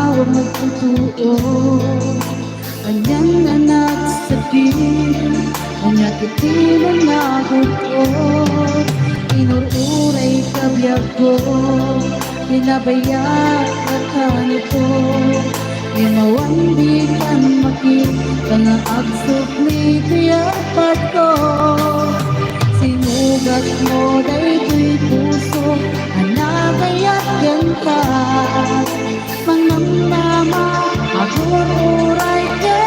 huwag magtutuo. Kanyang anak sa din, kanya kiti na nagutot. Inururay kabiyag ko, pinabayag at kanito. Imawan di kan makita na agsukli tiyapat ko. Sinugat mo da'y puso, anagayat yan ka. Mangnamnama, agururay ka.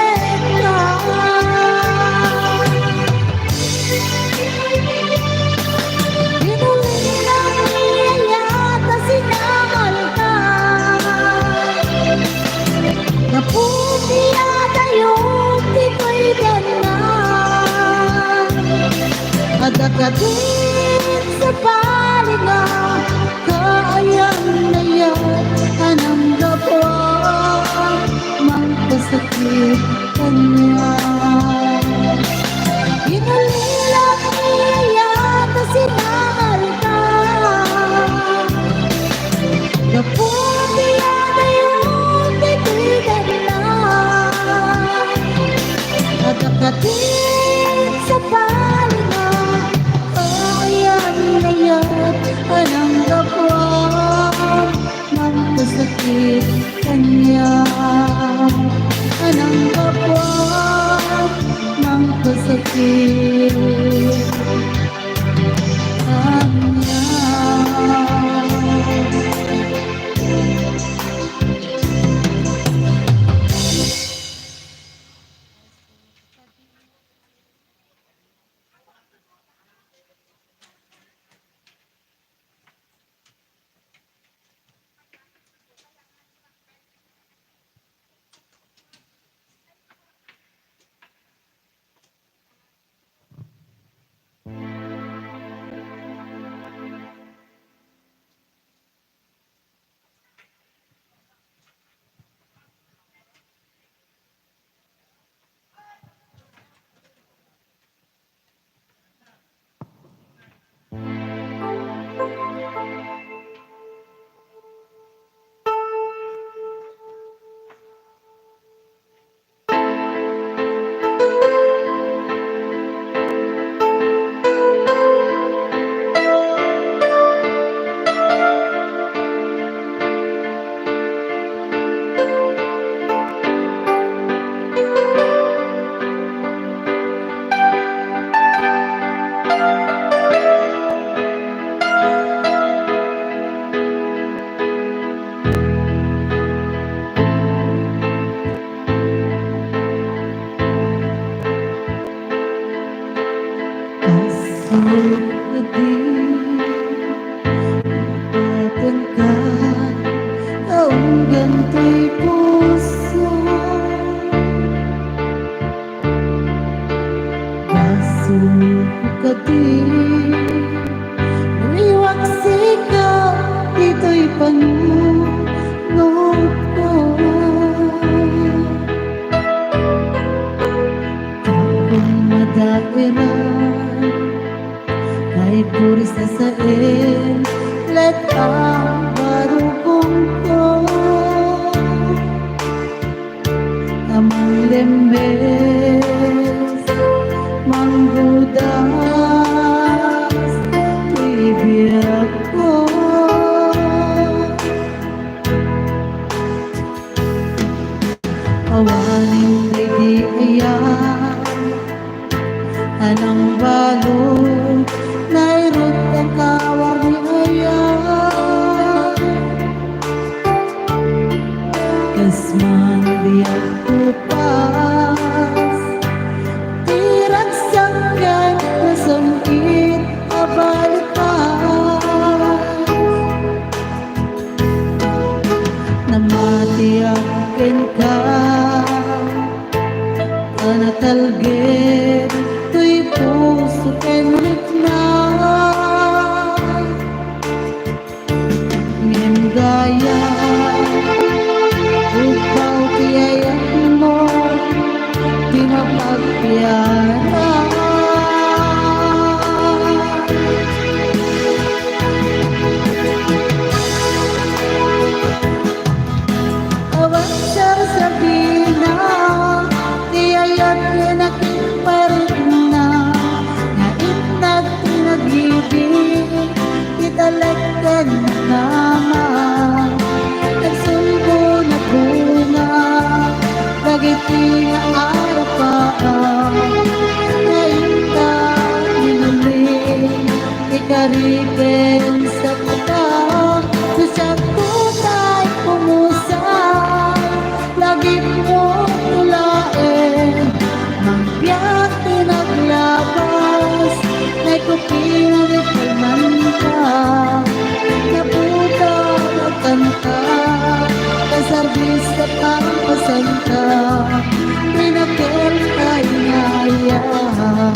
Inulit ng iyayata sinangal ka. Naputi yata yung tito'y ganang. Adakatin sa palinga, kaayang na yan, anang gapo, magkasakit kanya. Inulilang iyayata sinangal ka. Naputi yata yung tito'y ganang. Adakatin sa palinga, kaayang na yan, anang gapo, magkasakit kanya. Anang gapo, magkasakit kanya. Kahit puris na sa let ang barugong ko. Amang lembes, manggudas, ibig ko. Awaning ay di ayan, anang balong nairot ang kawar ni ayan. Kasman diyan kupas, tirak sanggan na sangkit abalikan. Namati ang ka, anatalgit tuy puso kenit na. Ngindaya upaw tiyayan mo, di mapagpiyara. talagkan naman nagsulbo na bunga dagiti nga arapaan nainta ninuling ikariken sa kita sa tutay pumusay lagi mo tulain magbiyak tinaglabas may kupingan ipalman ka naputa nagkanta kasarbis ka pampasan ka pinakil kay ngayan.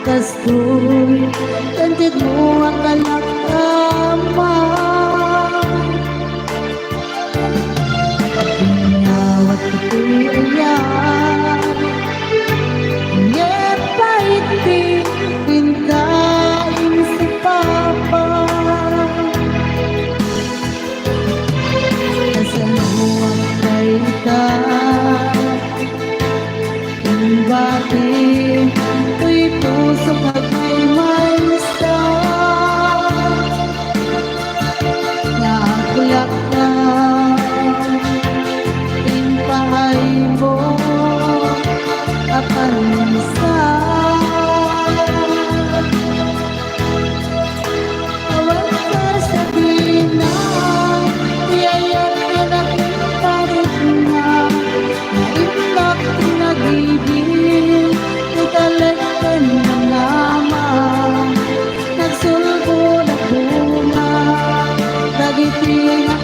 Kastoy, tantid mo ang kalakama Pinyawat ito'y ayan Nget paitin, pintain si Papa Asan mo ang kaita Ingbatin puso pagkay maysta nakulak na pinpahay mo kapansa awag ka sa binang iyayak ka na pinparit na naitlak nag-ibig italagkan na naman nagsulbo na bunga dagiti nga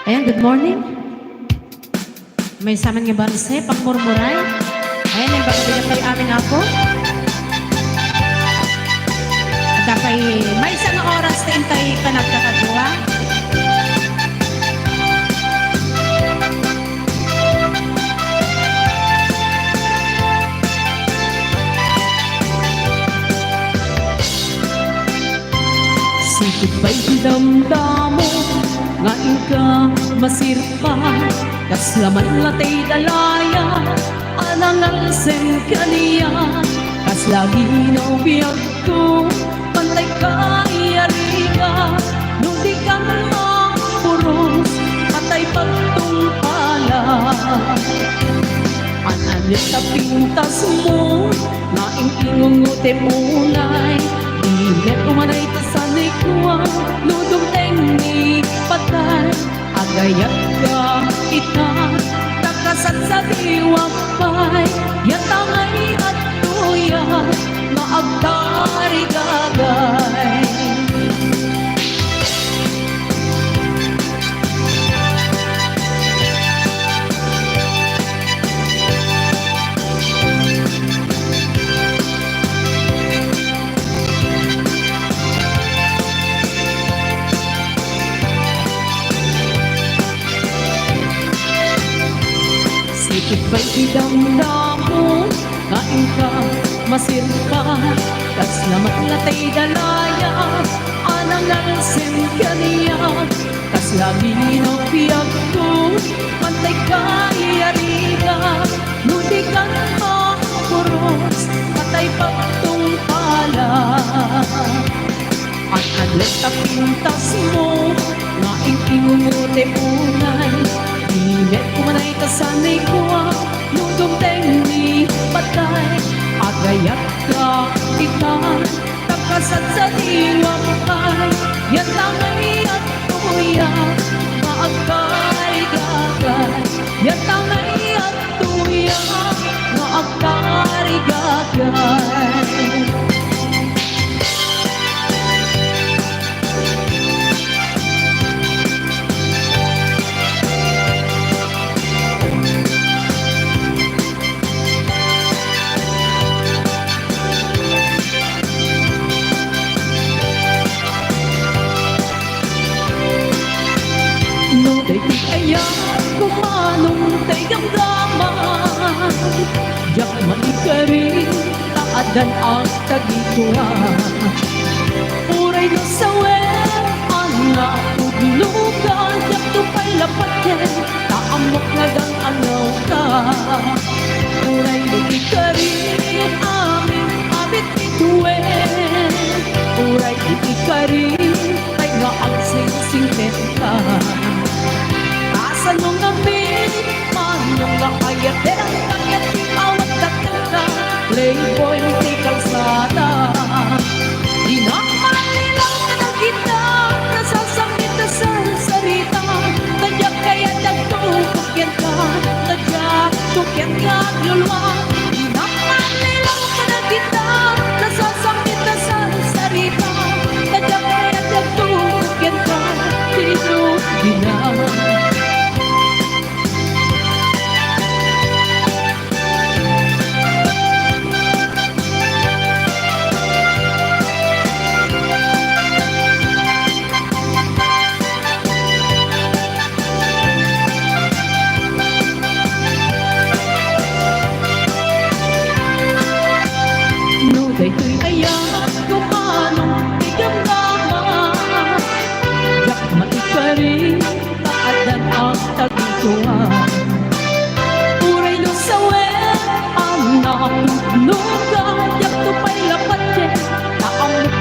Ayan, good morning. May saman nga ba rin pangmurmuray? Ayan, yung bagay kay aming ako. At kay may isang oras na intay pa nagkakagawa. Sikit ba'y damdamo nga ika masirpa kas laman latay dalaya anangal sen kaniya kas lagi no biyag ko pantay ka iyariga nung di ka puros patay pagtungpala analit na pintas mo na ingingungote munay inet umanay ta sa likwa ludong tengni patay agayat ka ita takasat sa diwang pay yatangay at tuya maagtari gagay Sikit ba'y idamdamo kain ka masirpa kas naman latay dalaya anangal sen kaniya kas labi no piyag ko pantay ka iyariga nudi ka puros patay pagtungpala at adlet ta pintas mo nga ingingumuti unay inet kumanay kasanay ko nudong tengni patay agayat ka kita takasat sa diwang pay yatangay at tuya maagkay gagay yatangay at tuya maagkay gagay no day ayan kumanong tay gamdaman jak maikari taadan ang tagikuha uray no sawen anak udlugan jak tupay lapatin taamok na gang anaw ka uray no ikari amin abit ituwen uray no ikari ay nga ang sing-singten ka asan mong gabi manong nga kayat derang kayat di awat kataka playboy di kalsada di na malilang na kita nasasakit na sa sarita tadya kaya nagtukok yan ka tadya tukyan ka lulwa di na malilang na kita nasasakit na sa sarita tadya kaya nagtukok yan ka dito di na daytoy ayan kumanong igamdaman jak maikari taadan ang tagituwa uray no sawen ang nakatudlugan jak tupay lapatin taamok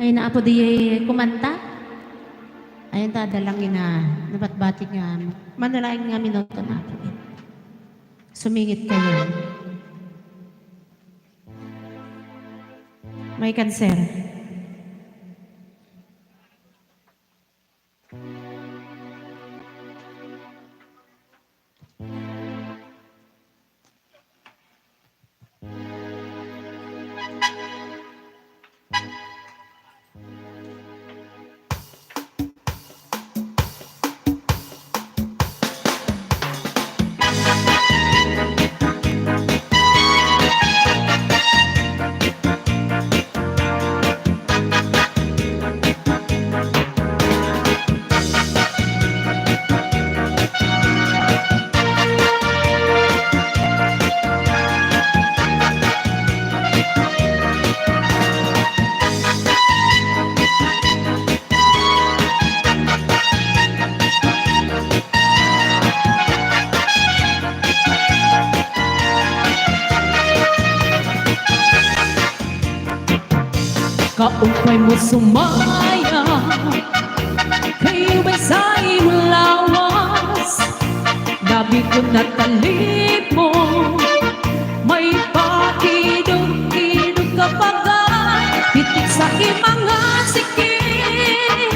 Ay naapo di kumanta. Ayun ta dalangin na nabatbati nga manalaing nga minuto na po. Sumingit kayo. May kanser. Kaupay mo sumaya, kayo ba'y sa iyong lawas? Labi ko na talip mo, may pakidog-kidog kapag titik sa mga sikip.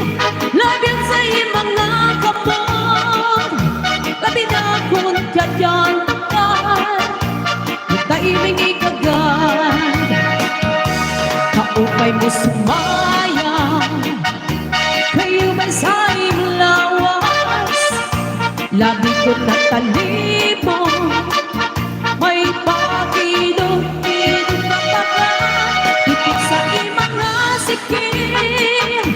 Labi sa mga kapag, labi na kung tiyan takan, itaiming ikagan. Kaupay mo sumayang, kayo ba'y sa iyong lawas? Labi ko na talibo, may pakidog-kidog na takan, titik sa mga sikip.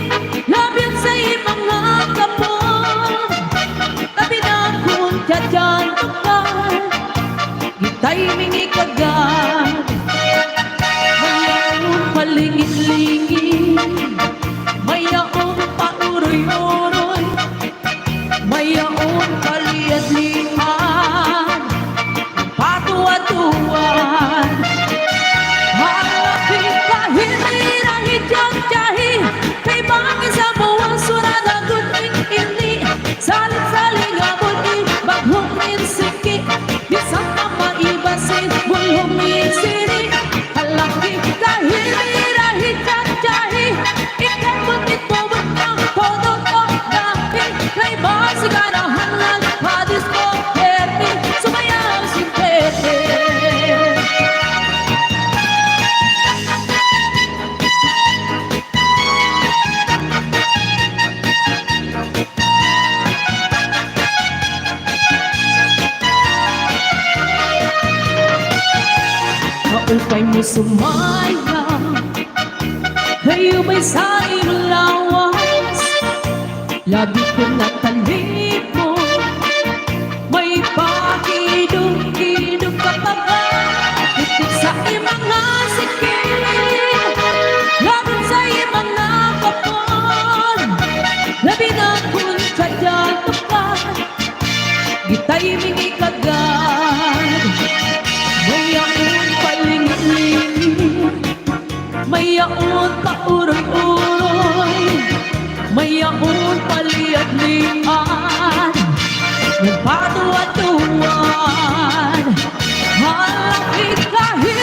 Labi sa mga kapag, labi na kung tiyan takan, itaiming ikagan. Palingin-lingin, mayaong pauroy-uroy, mayaong kaliyad-lihan, patuwa-tuwan. Malapit kahit hidyan-tiyahi, kay bangin sa buwang surada gunting-ini, salit-saling abot-i, baghong insiki, bisang na maibasin, bulhong insiri, halaki kahit hidyan-tiyahi, ikay butit-bubot ng todo ko dahil, kay basi ganahan lang, hadis ko herti, sumayang si Pete. Kaupay mo sumaya, kayo ba'y sa iyong lawas? Labi ko na talip mo, may pakidog-kidog kapag titik sa mga sikip. Labi sa mga kapal, labi na kung sadyan kapag, gitaiming ikagan. Mayaon palingin-lingin, mayaon pauroy-uroy, mayaon paliyad-lian, nagpatuwa-tuwan. Halakit kahit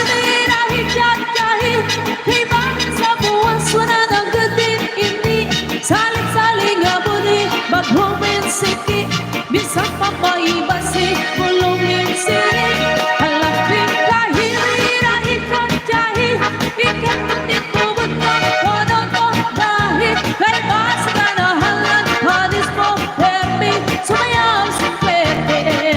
hidyan-tiyahi, kay bangin sa buwan sunan ang gadin ini, salit-saling abuni, baghong insiki, bisang papaibasi, bulong insiri. Halakit kahit hidyan-tiyahi, ikay butit-bubot ng todo ko dahil, kay basi ganahan lang, hadis mo hermi, sumayang si Pete.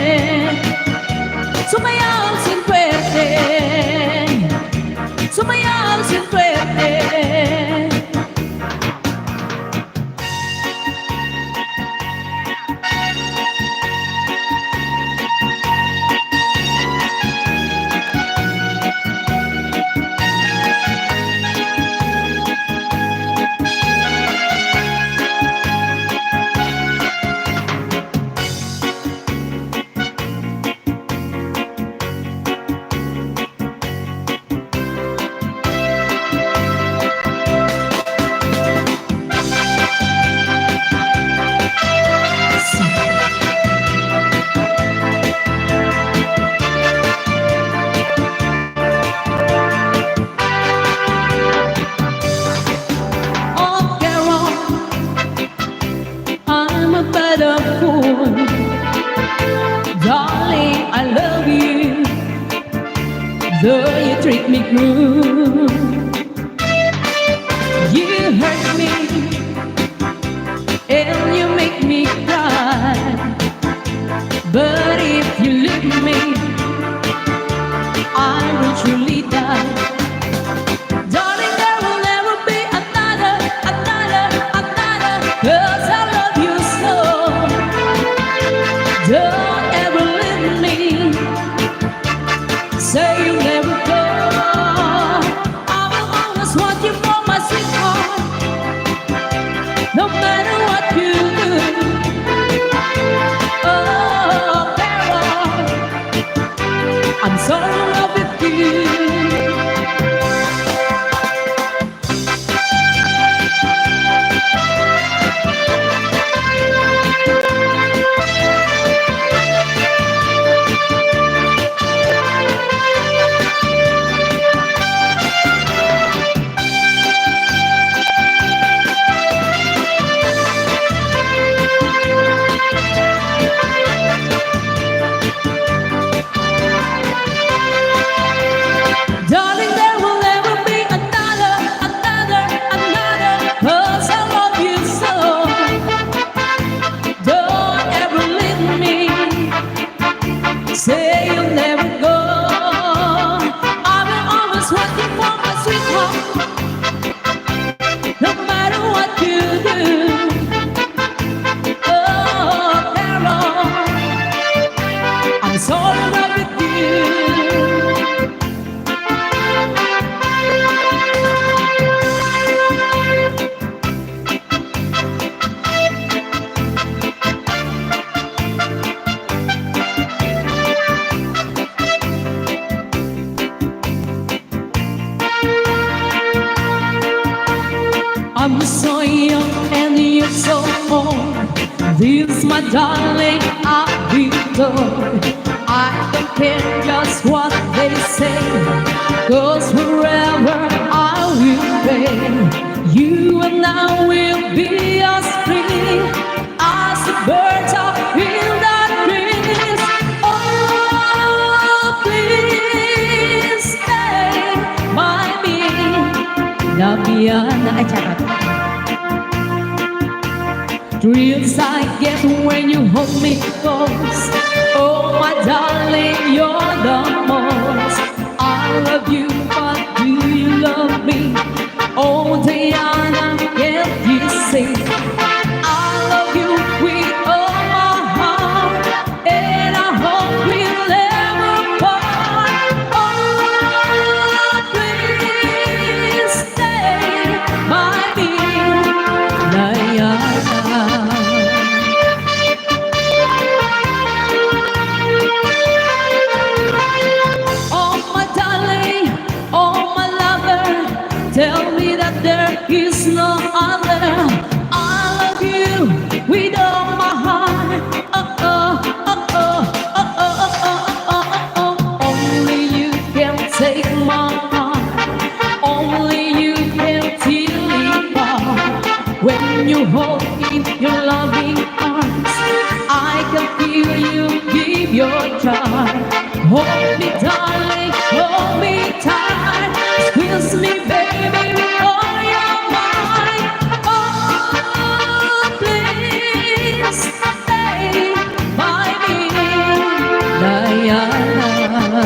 Though you treat me cruel, you hurt me and you make me cry. But if you leave me, I will truly die. Darling, there will never be another, 'cause I love you so. Don't ever leave me, say you'll never go. I will always want you for my sweetheart, no matter what you do. Oh, Carol, I'm so in love with you. Darling, there will never be another, 'cause I love you so. Don't ever leave me, say you'll never go. I will always want you for my sweetheart, no matter what you do. Oh, Carol, I'm so in love with you. I'm so young and you're so old. This, my darling, I'll be told. I don't care just what they say, 'cause forever I will be. You and I will be as free as the birds up in the trees. Oh, please stay by me. Labiana, ay charot. Thrills I get when you hold me close. Oh, my darling, you're the most. I love you, but do you love me? Oh, Diana, can't you see? I love you with all my heart, and I hope we'll never part. Oh, please stay by me, Diana. Oh, my darling, oh, my lover, tell me that there is no other. I love you with all my heart. Oh, oh, oh, oh, oh, oh, oh, oh, oh, oh. Only you can take my heart. Only you can feel it apart. When you hold in your loving arms, I can feel you give your charm. Hold me, darling, hold me tight. Squeeze me, baby, with all your might. Oh, please stay by me, Diana.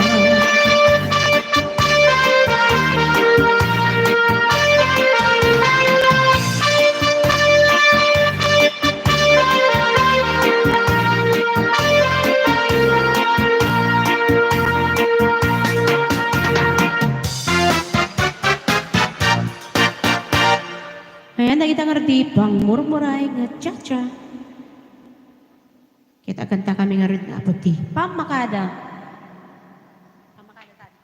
Ayan, nakita nga rin pang murmuray nga cha-cha. Kita kanta kami nga rin nga puti. Pamakada. Pamakada tayo.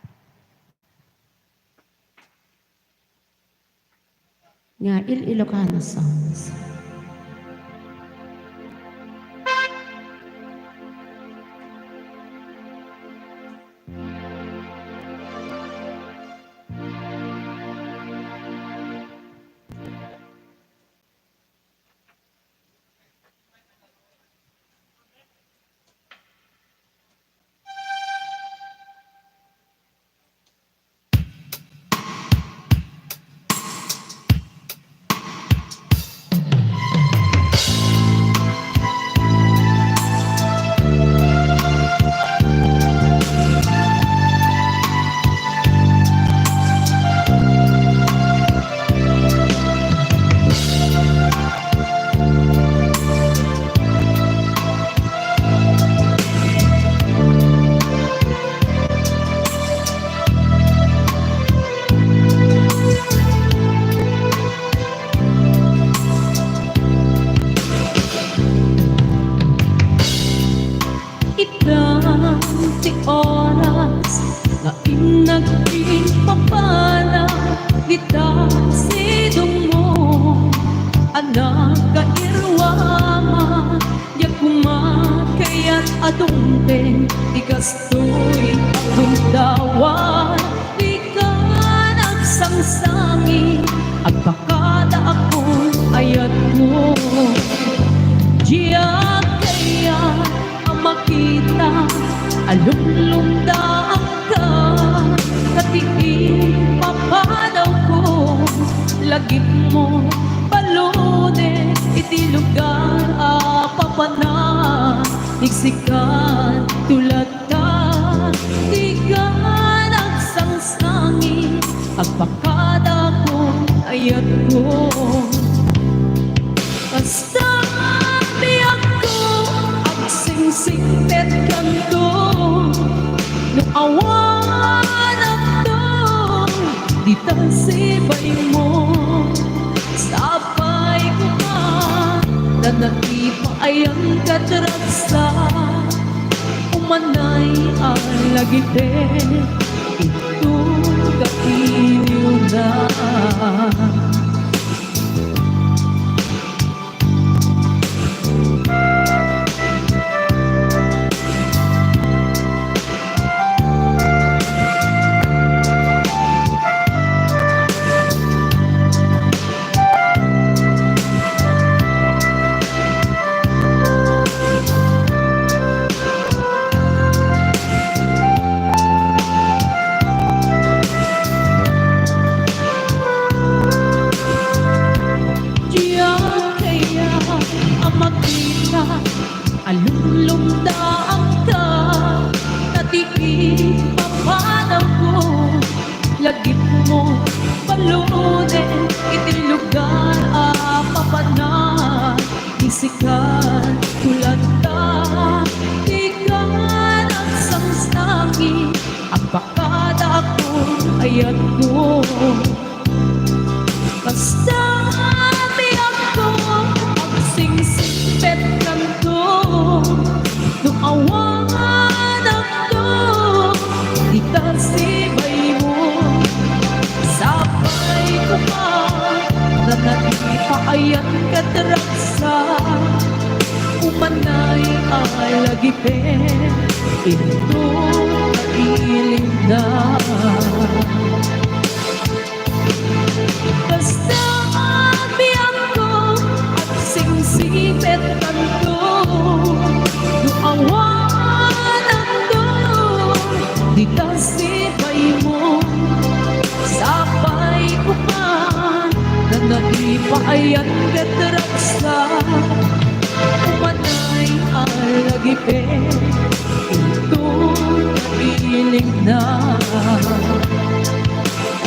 Nga Ilocano songs. naging papana kita sidong mo anak kairwama ya kumakayat adungteng ikastoy akong dawan di ka nagsangsangi agpakada akong ayat mo diya kaya ang makita alumlumdaan ka katiin papadaw ko lagip mo balone iti lugar papanan nigsikan tulad ka di ka nagsangsangi agpakada ko ayat ko basta biyak ko ang sing-singpet kanto nung awan ako di tasibay mo sabay ko ka na nagipayang katraksa umanay ang lagite ito kakiliw na alulumdaan ka natiing papanaw ko lagip mo balone itin lugar papanan isikan tulad ka di ka nagsangsangi ang pakada ako ayat ko basta biyak ko ang sing-singpet kanto nung awan ako di tasibay mo sabay ko pa na nagipayat katraksa umanay alagipin ito nailing na basta biyak ko at sing-singpet kanto nung awan ako di tasibay mo sabay ko pa na nagipayat katraksa umanay alagipin ito nailing na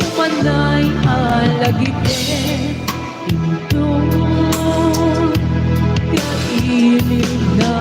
umanay alagipin ito kailing na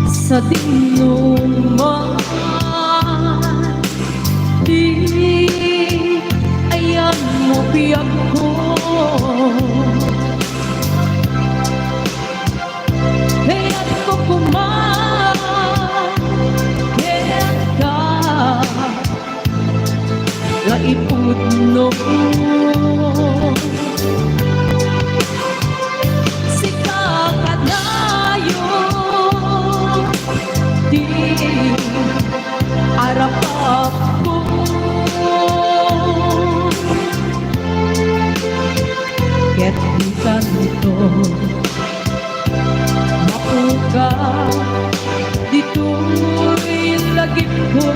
sa dinuman di ayan mo biyak ko kaya't ko kumakit ka laipudno arap ako ket kanto mapuka dito'y lagip ko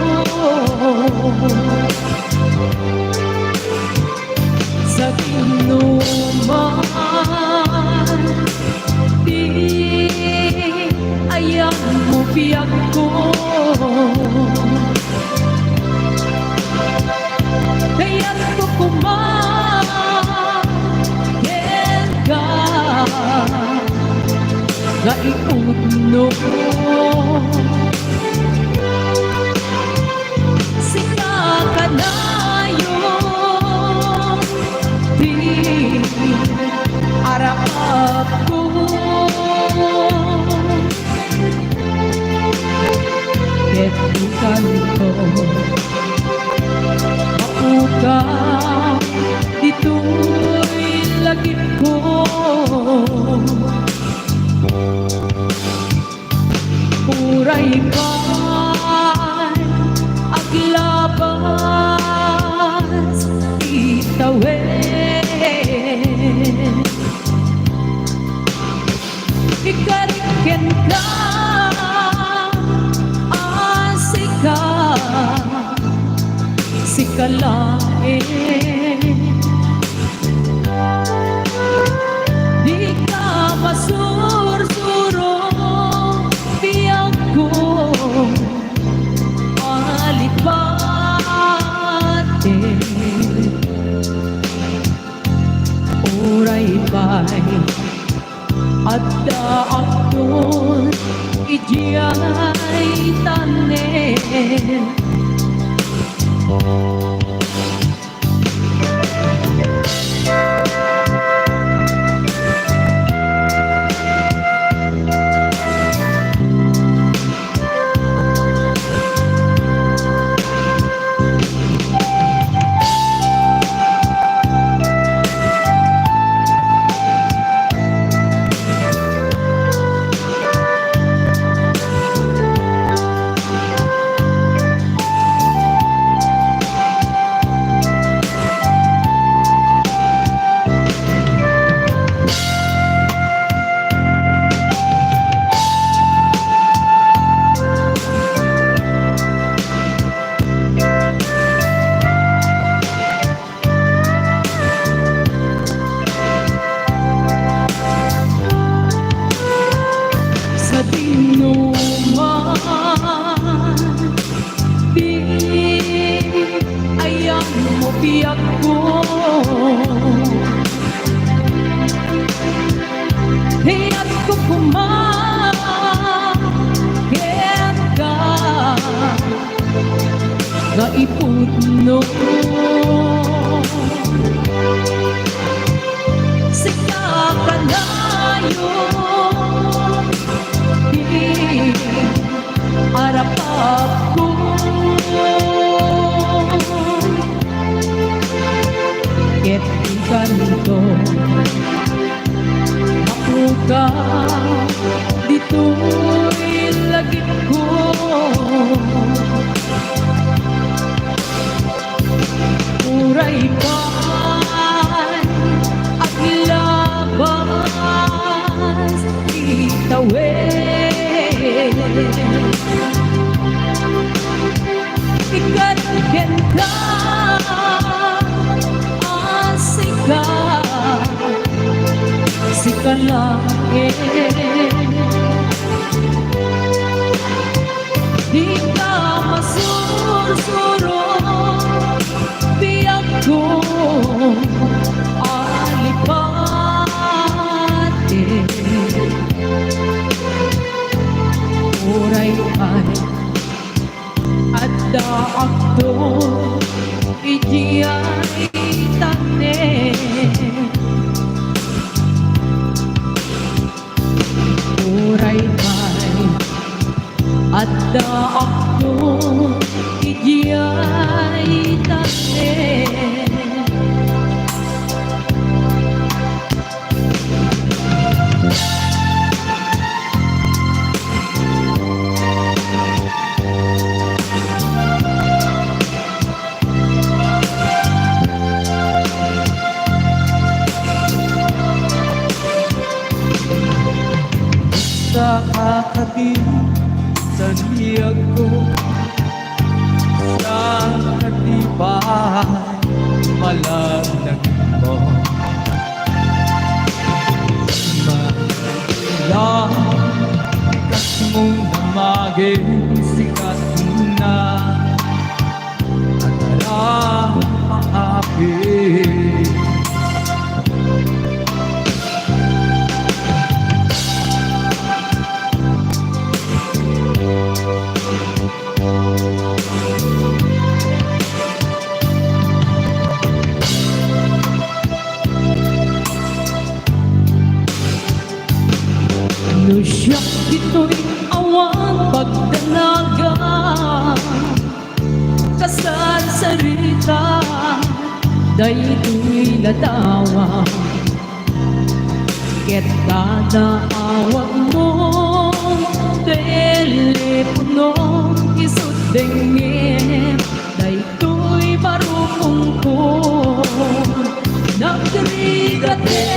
Sika ka na yung di arap ko. Ketukan ko mapuka dito'y lagip ko. Uray kay aglabas itawid, ikariken ka asika sikalain. Di ka masursuro biyag ko alipate. Uray pa'y adda akton ijiyay tanen. Sa tinuman di ayan mo biyak ko. Hiyat ko kumakit ka na ipudno. Sika ka na yung di arap ako. Ketikan ko mapuka dito'y lagip ko. Uray kay aglabas itawid, ikariken ka asika sikalain. Di ka masursuro biyag ko alipate. Uray ay adda akto ijiyay tanen. Uray ay adda akto ijiyay tanen. Sa kakatin sa niyag ko daytoy ladawa. Ket kada awag mo telepono isut dengem daytoy marupong ko. Nagkarigate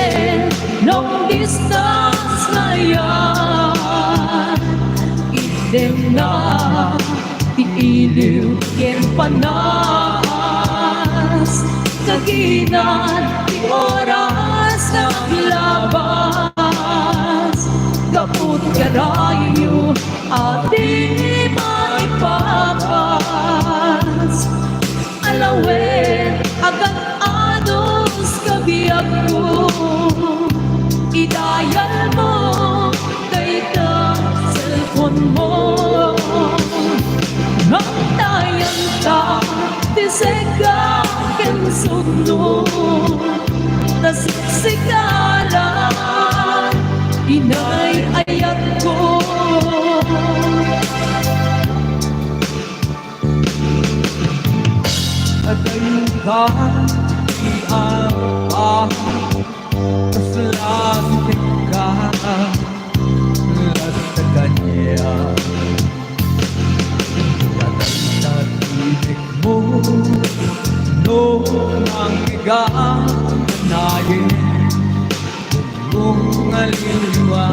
long distance na yan, idem na tiiliw ken panas, kaginan ti oras naglabas, kaput karayo at di maipapas. Alawen agad anos kabiyag ko, idayal mo dayta cellphone mo. Naktayan ka di sega ken sugno, nasiksikala inay ayat ko. Adayon ka di ang kaslastik ka lasta kanya. Tatatinig mo no ang igang nayin kung aliliwa.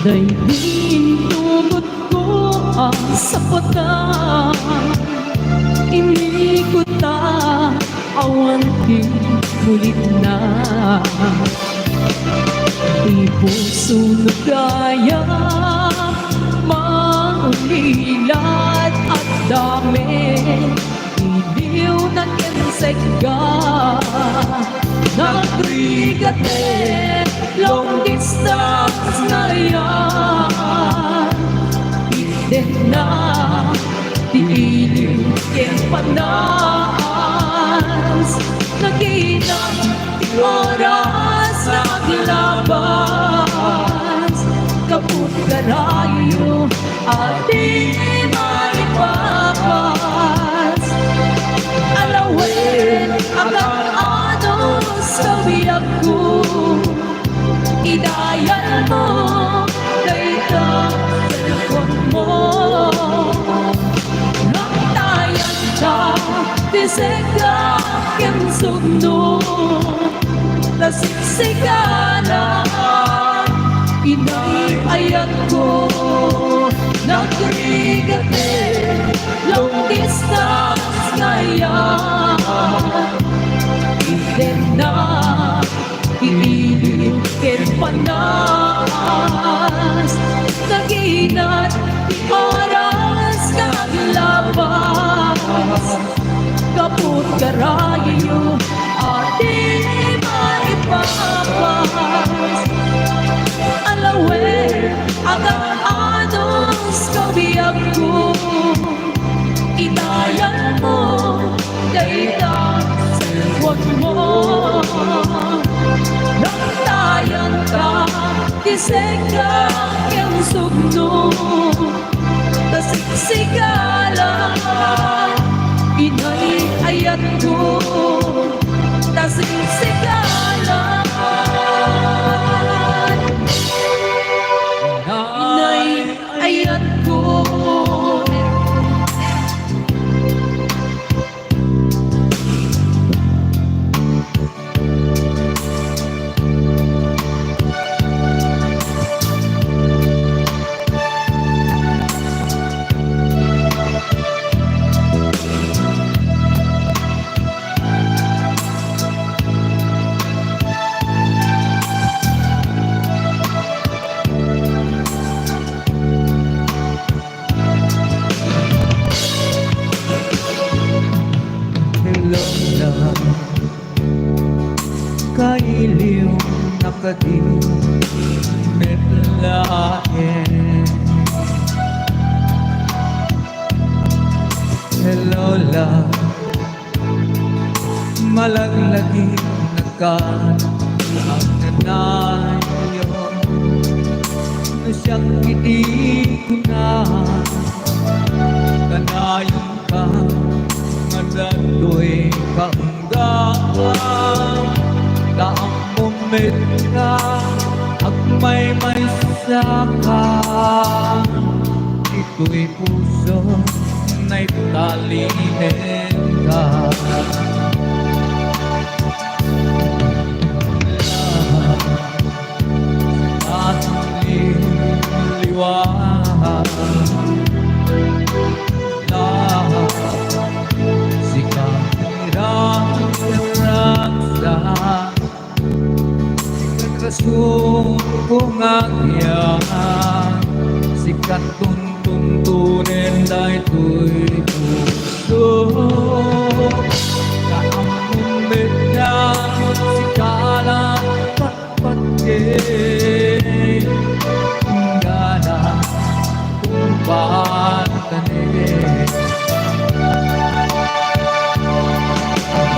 Day tinugot ko ang sapatan, inikot ta awan di kulit na. Di puso nagaya maulilat at dami, iliw na kensega nagrigate long distance na yan, iden na tiiliw ken panas, naginang ti oras naglabas, kaput karayo at di maipapas. Alawen agad anos kabiyag ko, idayal mo dayta cellphone mo. Naktayan ka di sega ken sugno, nasiksikala inay ayat ko. Nagrigate long distance na yan, iden na iiliw ken panas, naginat di oras naglabas, kaput karayo at di maipapas. Alawen agad anos kabiyag ko, idayal mo dayta cellphone mo. Naktayan ka di sega ken sugno, nasiksikala inay ayat ko. Nasiksikala inay ayat ko. Kailiw nakadimit lain. Hello love, malaglagi nagkan nanayo na siyang hindi ko na kanayon ka nga dato'y kaunggaan daang moment ka at may saka ito'y puso na'y talinin ka at liwanag lahat si kahirap-hirap rason kung agyan si katuntuntunin na ito'y puso kaamumit na si kalang patpatin gana kung patanin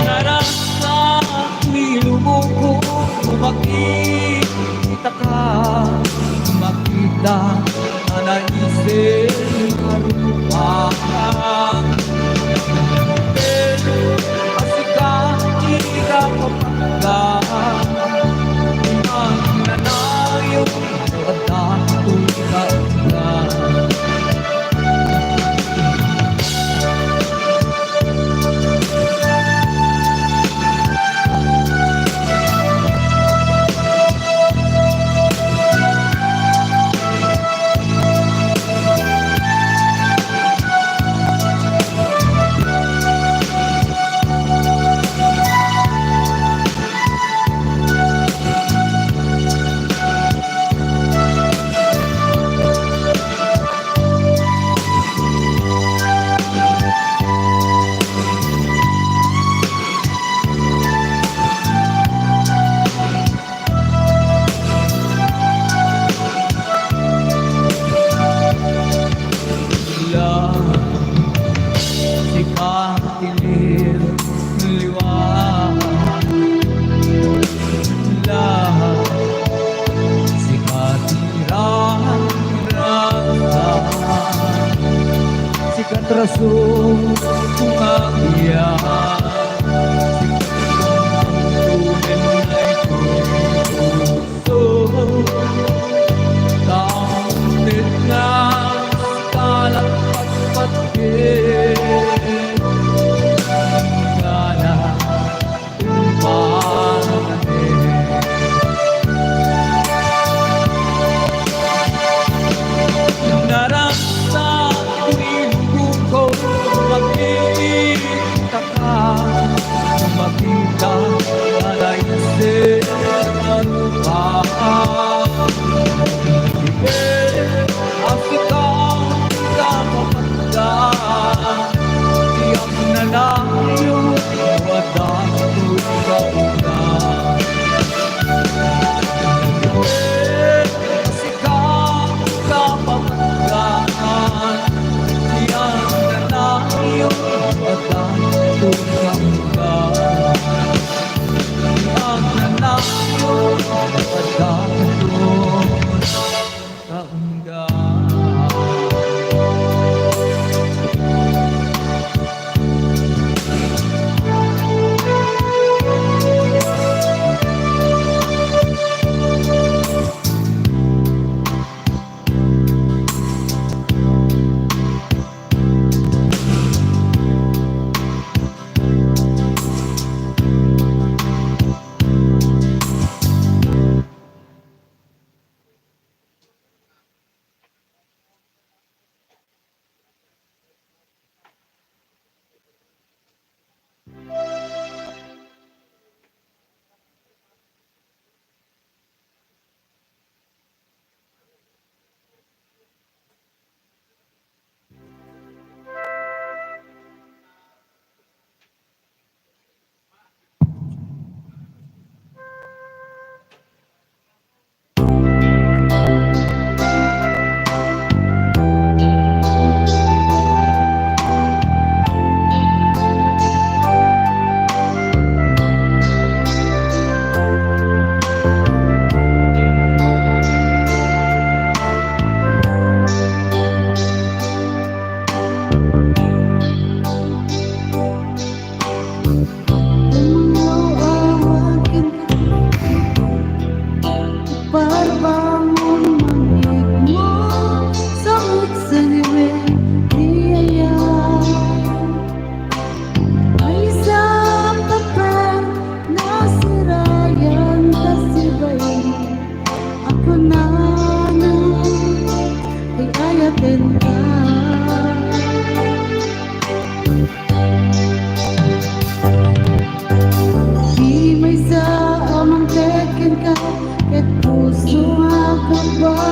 narasako'y lumuko makita ka makita na naisip karupakan pero kasi kahirap mapagkaan ang nanayo at dato'y kaagad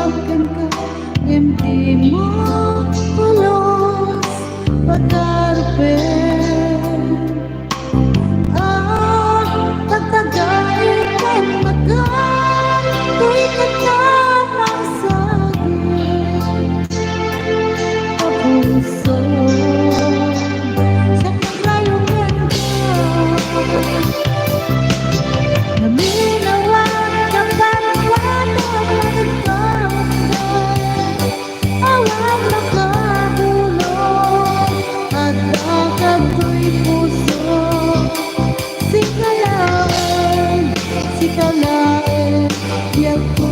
broken ka, empty mo pulos pagkarapin. Tatagain ka magal, ko'y katamang saging kapuso. Sa kagrayungan ka, naminawan ka pagkatapos ka. Awan nakabulong at agad ko'y puso. Sikalain, yak ko.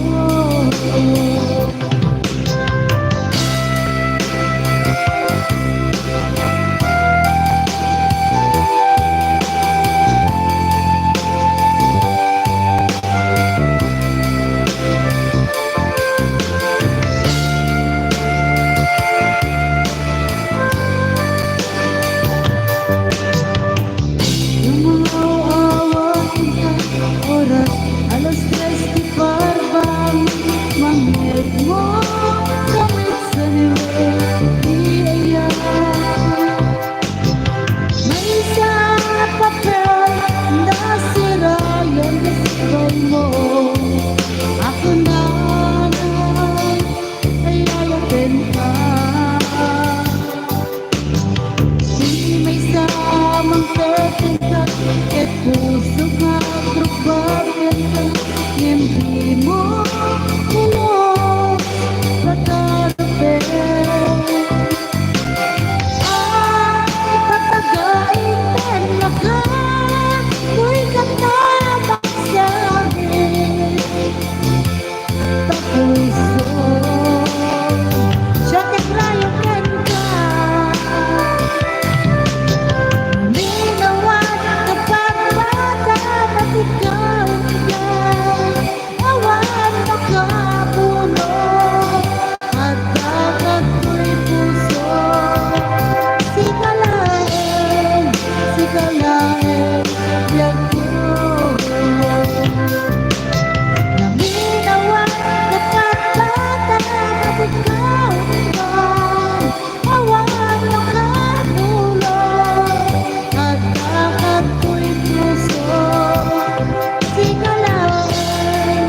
Oras, alas 3:00 bang manghid mo kamit sa niwet iya. May isang papel na sira yung gusto mo. Ako na lang ay lalapin ka. Di may samang tetingkat at puso ka trubagin ka. Hindi mo pulos pagkarapin. Tatagain talaga, ko'y katamang saging kapuso. Siya kagrayungan ka, minawan kapag bata at ikaw yan. Awan makabulong at agad ko'y puso. Sikalain, yak ko. Naminawan kapag bata at ikaw yan. Awan makabulong at agad ko'y puso. Sikalain,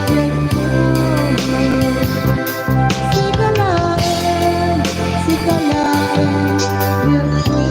yak ko. Sikalain, yak ko.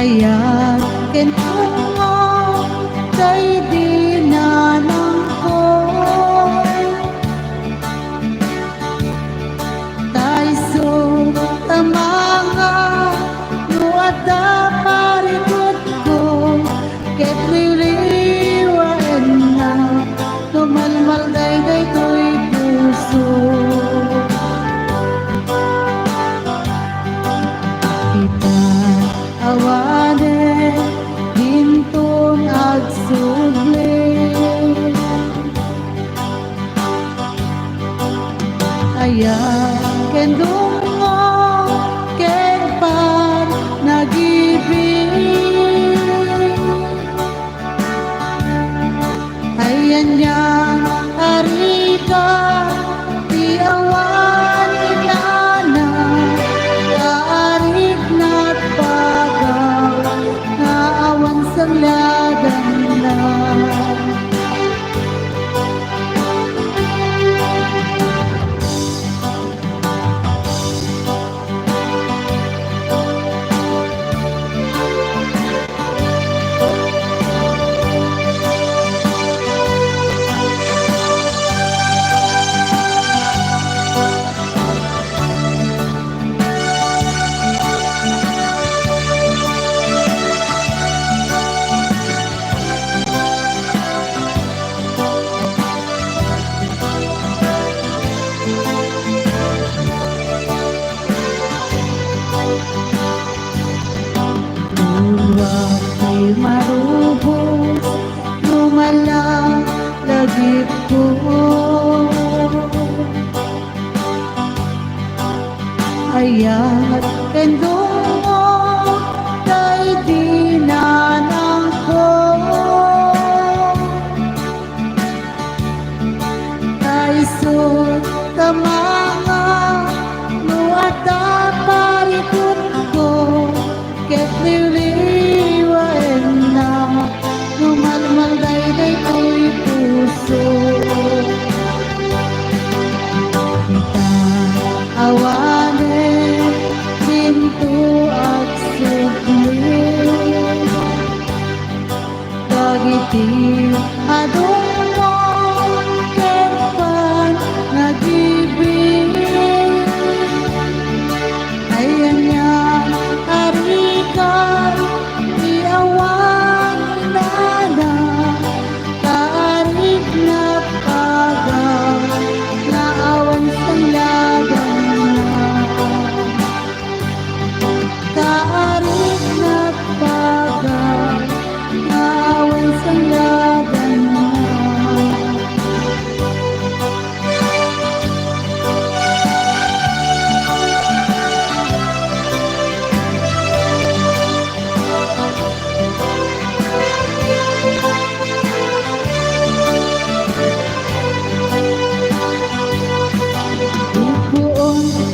Ayan, kenungo kay dinanang ko. Taiso tamanga nuada parikot ko. Ket liliwan na tumalmal day ko'y puso. Kita awane hintun agsubli. Ayan kendungo ken pan nagibig. Ayan yan harika di awan inana. Kaarik na't pagaw na awan sa ladang na. Luwag ay marubos, lumalang lagip ko. Ayan kendungo kay dinanang ko. Taiso tamanga nuada parikot ko. Ket liliwan na numalmal day ko'y puso. Kita awane pintu at sugli. Dagiti adungo ken pan nagibig. Ayan yan harika di awan inana. Kaarik na't pagaw na awan sa ladang na. Kaarik na't pagaw na awan sa ladang na.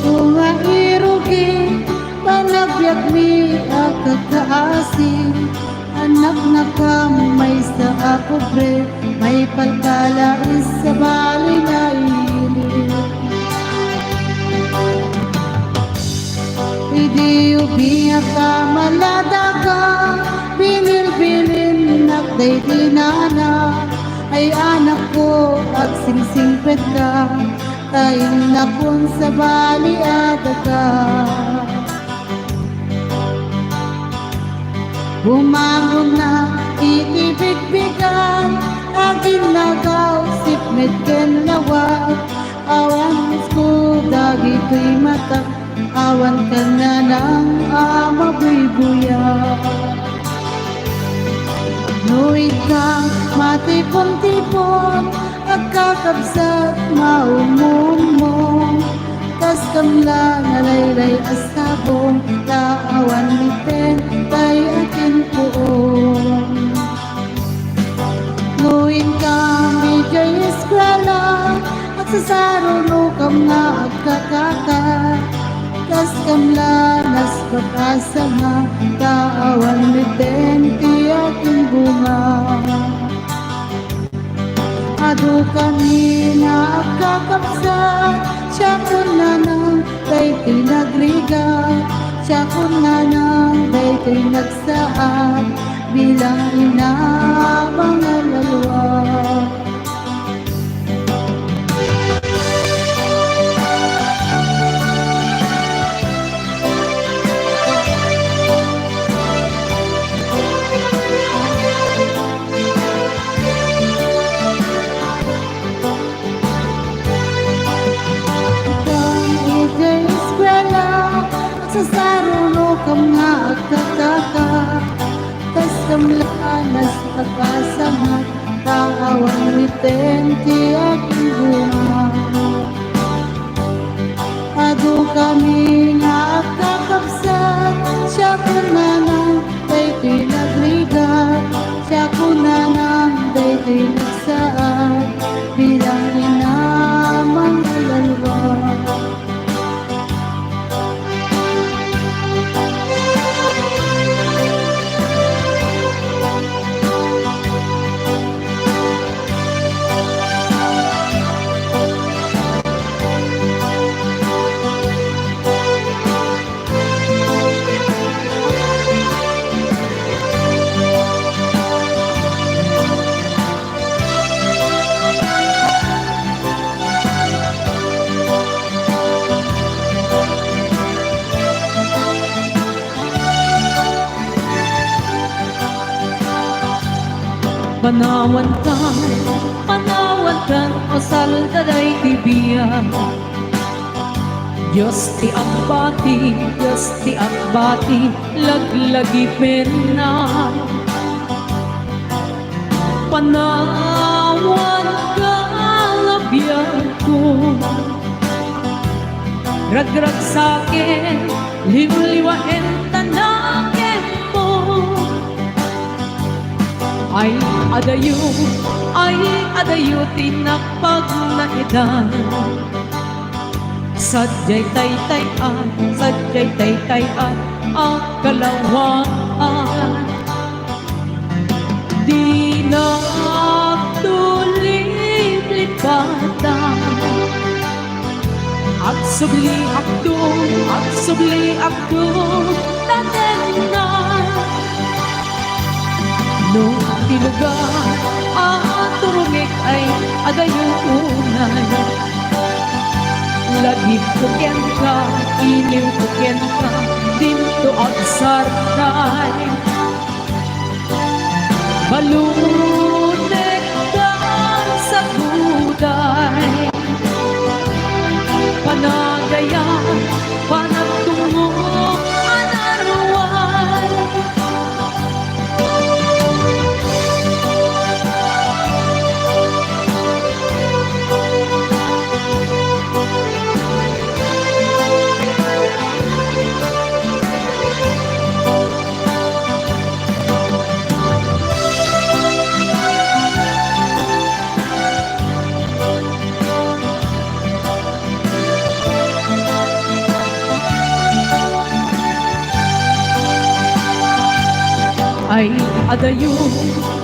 Buon nga irugi panagbiag mi akakaasi. Anak na kamay sa ako pre, may palkalais sa bali na ili. Idi ubiya ka malada ka, binil-bilin nakday dinana. Ay anak ko at singsingpet ka, tayong napon sa baliada ka. Bumangon na itibigbigan, agin nagaw sipmed ken lawag. Awan ko dagito'y mata, awan ka na ng amabuy-buya. Nuit kang matipon-tipon, agkakabsat maumumong. Kas kamla nalaylay asabong, laawan miten tay akin poon. Nuit kang medyo'y eskwela, at sa saruno kam nga agkakaka. Kas kamla nas pag-asa nga, laawan miten ti akin bunga. Adu kami na agkakabsat, siya ko na nang kay pinagriga. Siya ko na nang kay tinagsaad bilang ina mga lalwa. Sa saruno kam nga agkataka tas kamlanas nagkasamat tawang mitenti aking bunga adu kami nga agkakapsat siya kunanang day pinagligat siya kunanang day tinagsaad bilang inamang lalwa. Panawan ka, o saldaday tibiyan. Diyos ti abbati, laglagi pena. Panawan ka, labyan ko. Ragrag sa'kin, liwliwain tanakin mo. Ay adayo tinakpag na edan. Sadyay taytayan, ang kalawaan. Di na tulip-lipatan. At subli akdo, natin na. Nung tilugan at turumik ay adayong unay. Lagip ko ken ka, iliw ko ken ka, dinto at sartay. Balunek ka sa buday. Panagayan, panagtungo, anarwan.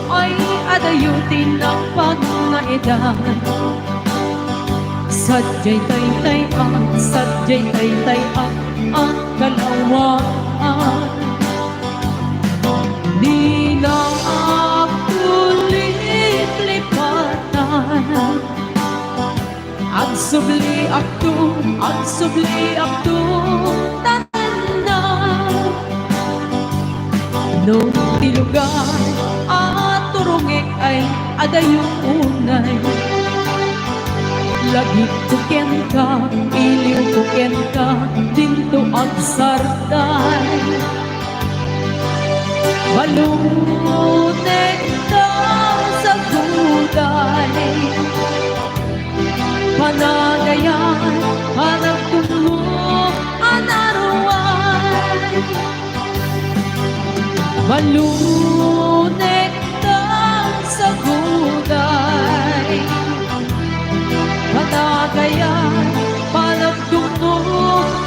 Ay adayo tinakpag na edan. Sadyay taytayan, ang kalawaan. Di na tulip-lipatan. Ang subli akto, tatanan. Nung tilugan at turungik ay adayong unay. Lagip ko ken ka, iliw ko ken ka, dinto ang sarday. Balunek ka sa guday. Panagayan, panagtungo, anarwan. Balunek ka sa guday. Panagayan,